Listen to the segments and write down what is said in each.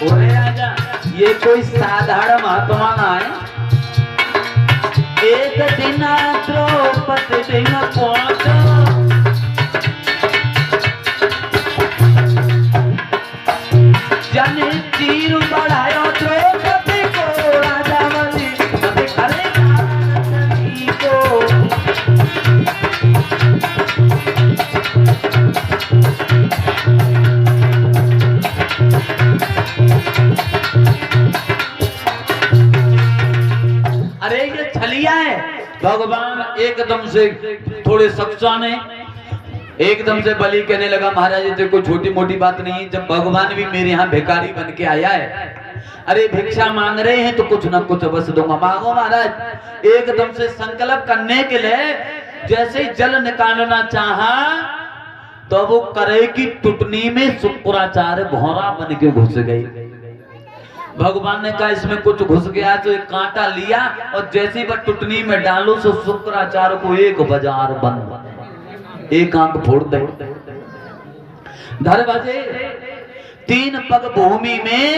ओरे राजा, ये कोई साधारण महात्मा ना है। एक दिन द्रौपदी दिन पहुंचो, जन चीर बढ़ायो द्रौपदी को, राजा बलि अभी करेगा रानी को। अरे ये छलिया है। भगवान एकदम से थोड़े सख्सा ने एकदम से बलि कहने लगा, महाराज ये कोई छोटी मोटी बात नहीं है। जब भगवान भी मेरे यहाँ भिखारी बन के आया है, अरे भिक्षा मांग रहे हैं तो कुछ न कुछ अवश्य दूंगा, मांगो महाराज। एकदम से संकल्प करने के लिए जैसे ही जल निकालना चाहा तो वो करे की टुटनी में शुक्राचार्य भौरा बन के घुस गई। भगवान ने कहा इसमें कुछ घुस गया, तो एक कांटा लिया और जैसे वह टुटनी में डालो तो शुक्राचार्य को एक बाजार बंद, एक आंख फोड़ दे। दरवाजे 3 पग भूमि में,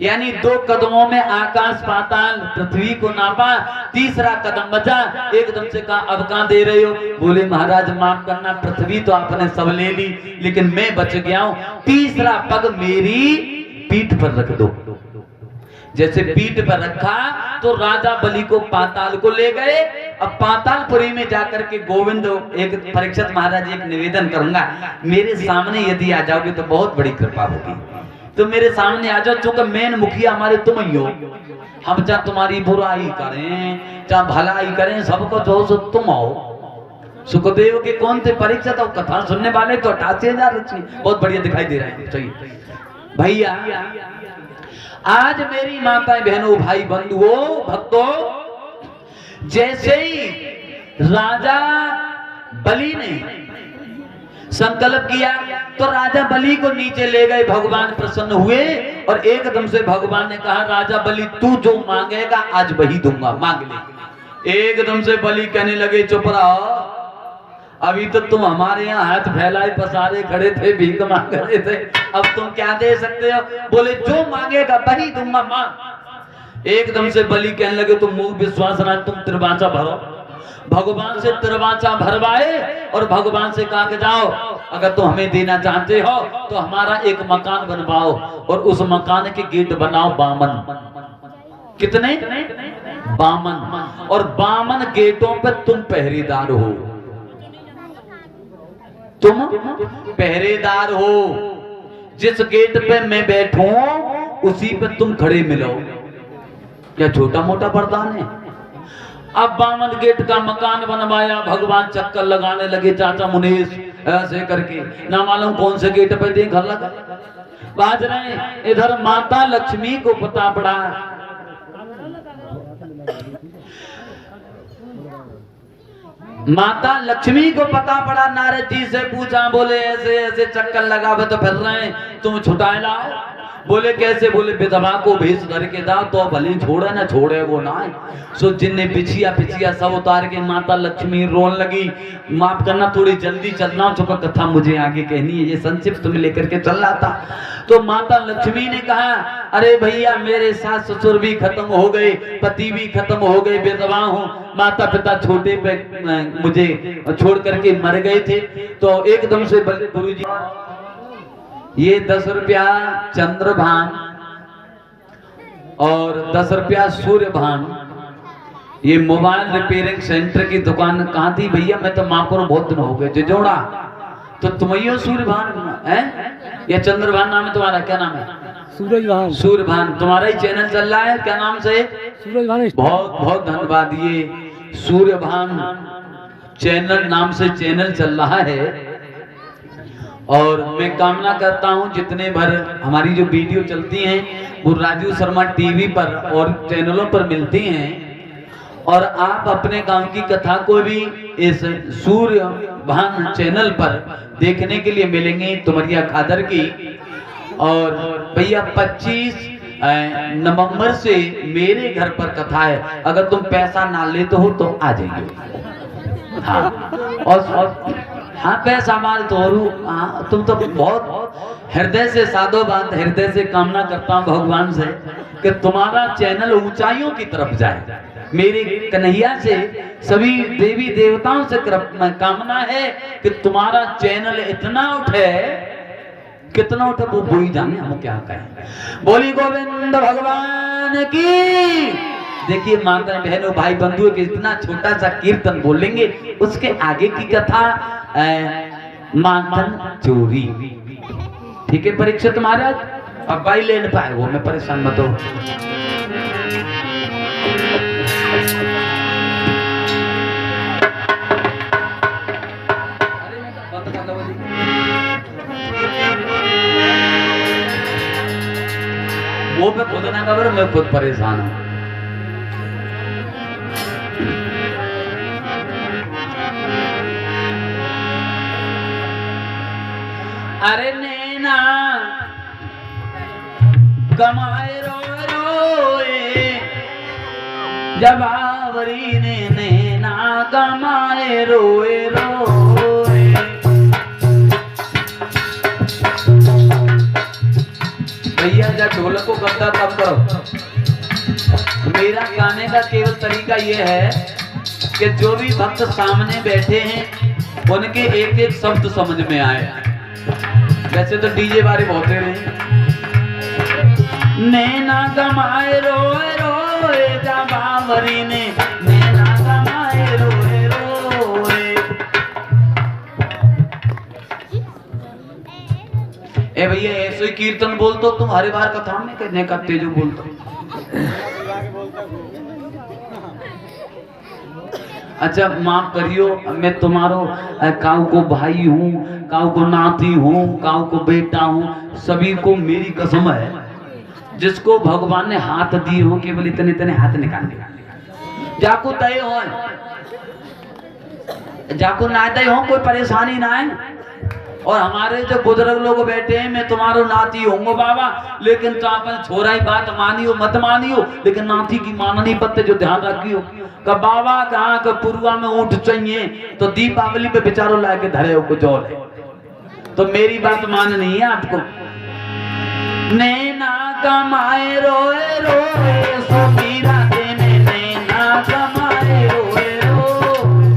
यानी 2 कदमों में आकाश पाताल पृथ्वी को नापा। तीसरा कदम बचा, एकदम से कहा अब कहां दे रहे हो? बोले महाराज माफ करना, पृथ्वी तो आपने सब ले ली लेकिन मैं बच गया हूं। तीसरा पग मेरी पीठ पर रख दो। जैसे पीठ पर रखा तो राजा बलि को पाताल को ले गए। अब पातालपुरी में जाकर के गोविंद, एक परीक्षित महाराज एक निवेदन करूंगा, मेरे सामने यदि आ जाओगे तो बहुत बड़ी कृपा होगी। तो मेरे सामने आ जाओ, चूंकि मेन मुखिया हमारे तुम ही हो। हम चाहे तुम्हारी बुराई करें चाहे भलाई करें, सबको जो सो तुम हो। सुखदेव के कौन थे परीक्षित, और कथा सुनने वाले तो 88,000 बहुत बढ़िया दिखाई दे रहे हैं। चाहिए भैया, आज मेरी माताएं बहनों भाई बंधुओं भक्तों, जैसे ही राजा बलि ने संकल्प किया तो राजा बलि को नीचे ले गए। भगवान प्रसन्न हुए और एकदम से भगवान ने कहा, राजा बलि तू जो मांगेगा आज वही दूंगा, मांग ले। एकदम से बलि कहने लगे, चुप रहो, अभी तो तुम हमारे यहाँ हाथ फैलाए पसारे खड़े थे, भीख मांग रहे थे, अब तुम क्या दे सकते हो? बोले जो मांगेगा वही दूंगा, मांग। एकदम से बलि कहने लगे, तुम मुंह विश्वास ना, तुम त्रिवाचा भरो। भगवान से त्रिवाचा भरवाए और भगवान से कहा कि जाओ, अगर तुम हमें देना चाहते हो तो हमारा एक मकान बनवाओ और उस मकान के गेट बनाओ 52। कितने? 52। और 52 गेटों पे तुम पहरेदार हो, तुम पहरेदार हो। जिस गेट पे मैं बैठूं उसी पे तुम खड़े मिलो। क्या छोटा मोटा वरदान है? अब 52 गेट का मकान बनवाया। भगवान चक्कर लगाने लगे, चाचा मुनीश ऐसे करके, ना मालूम कौन से गेट पे देख लगा बाज रहे। इधर माता लक्ष्मी को पता पड़ा, माता लक्ष्मी को पता पड़ा। नारद जी से पूछा, बोले ऐसे ऐसे चक्कर लगा तो फिर रहे हैं, तुम छुटाए लाओ। बोले कैसे? बोले विधवा को भेष धर के दाओ तो भले छोड़े ना छोड़े वो ना। सो जिनने पिछिया सब उतार के माता लक्ष्मी रोन लगी। माफ करना, थोड़ी जल्दी चलना, चुका कथा मुझे आगे कहनी है, ये संक्षिप्त में लेकर के चल रहा था। तो माता लक्ष्मी ने कहा, अरे भैया मेरे सास ससुर भी खत्म हो गए, पति भी खत्म हो गए, विधवा हूँ, माता पिता छोटे पे मुझे छोड़ करके मर गए थे। तो एकदम से गुरु जी ये 10 रुपया चंद्रभान और 10 रुपया सूर्यभान, ये मोबाइल रिपेयरिंग सेंटर की दुकान कहाँ थी भैया? मैं तो माँ को बहुत दिन हो गए जोड़ा। तो तुम्हें सूर्यभान है या चंद्रभान नाम है तुम्हारा? क्या नाम है? सूरजभान। सूर्यभान तुम्हारा ही चैनल चल रहा है, क्या नाम से? सूरजभान। बहुत बहुत धन्यवाद। ये सूर्यभान चैनल नाम से चैनल चल रहा है और मैं कामना करता हूं जितने भर हमारी जो वीडियो चलती हैं वो राजू शर्मा टीवी पर और चैनलों पर मिलती हैं और आप अपने गांव की कथा को भी इस सूर्यभान चैनल पर देखने के लिए मिलेंगे, तुमरिया खादर की। और भैया 25 नवंबर से मेरे घर पर कथा है, अगर तुम पैसा ना लेते हो तो आ जाइए। हाँ, और हाँ पैसा माल तोरू, हाँ तुम तो बहुत हृदय से साधो बात, हृदय से कामना करता हूँ भगवान से कि तुम्हारा चैनल ऊंचाइयों की तरफ जाए। मेरी कन्हैया से सभी देवी देवताओं से कामना है कि तुम्हारा चैनल इतना उठे, कितना उठे वो ही जाने, हम क्या कहें। बोली गोविंद भगवान की। देखिए माता बहनों भाई बंधुओं के इतना छोटा सा कीर्तन बोलेंगे, उसके आगे की कथा माखन चोरी। ठीक है परीक्षित महाराज, अब भाई ले पाए वो, मैं परेशान मत हो। वो मैं खुद ना खबर, मैं खुद परेशान हूं। अरे नैना कमाए रोए रोए, जब आवरी ने नैना कमाए रोए रोए। भैया जब ढोलक को करता तब करो। मेरा गाने का केवल तरीका यह है कि जो भी भक्त सामने बैठे हैं उनके एक एक शब्द समझ में आए। वैसे तो डीजे बारे बहुत रहे। नैना कमाए रोए रोए, जब बावरी ने नैना कमाए रोए रोए। ए भैया ऐसे ही कीर्तन बोल तो तुम हरे बार कथा में कहने का तेजो बोल तो। अच्छा माफ करियो, मैं तुम्हारो काऊ को भाई हूँ, काऊ को नाती हूँ, काऊ को बेटा हूँ, सभी को मेरी कसम है। जिसको भगवान ने हाथ दिए हो केवल इतने इतने हाथ निकालने, जाको तय हो, जाको ना तय हो, कोई परेशानी ना है। और हमारे जो बुजुर्ग लोग बैठे हैं, मैं तुम्हारो नाती होंगे बाबा, लेकिन तो अपन छोरा ही बात मानियो मत मानियो, लेकिन नाती की माननी पत्ते जो ध्यान रखियो। का बाबा कहाँ का पुरुआ में ऊँट चाहिए तो दीपावली पे बेचारो लाके धरे हो को जोल है, तो मेरी बात माननी है आपको। नैना कमाए रोए रोए, सो मीरा देने नैना कमाए रोए रोए।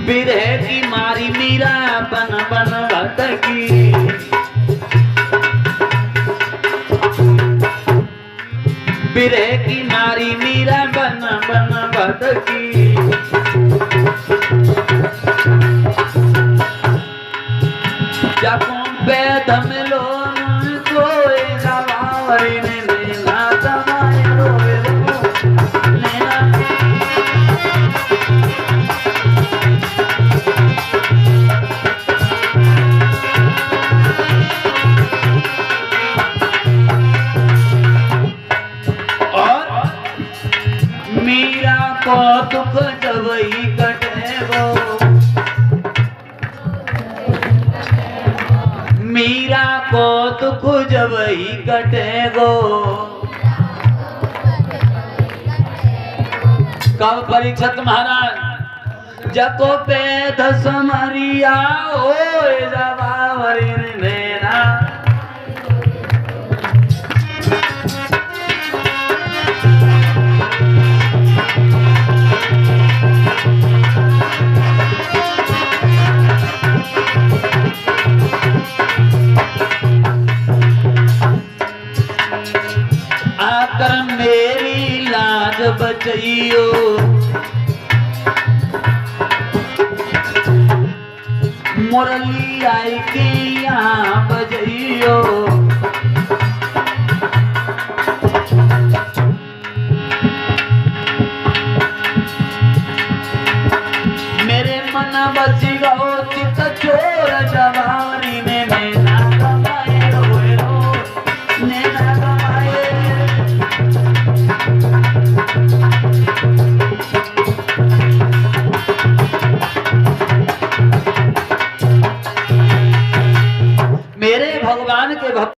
बिरह की मारी मीरा बन बन भटकी, बिरह की मारी मीरा बन बन भटकी। जब पैद मिलो कोई जवावरी ने नैना कमाए रोए रोए। नैना मीरा को दुख जवई कटेगो, मीरा को दुख जवई कटेगो। कब परीक्षित महाराज जको पेद समरिया हो जवावरी नैना। आकर मेरी लाज बचइयो, मुरली आई के यहाँ बजइयो। मेरे मन बसी गो चित चोर जवानी में नैना कमाए रोए रोए, नैना कमाए। भगवान के भक्त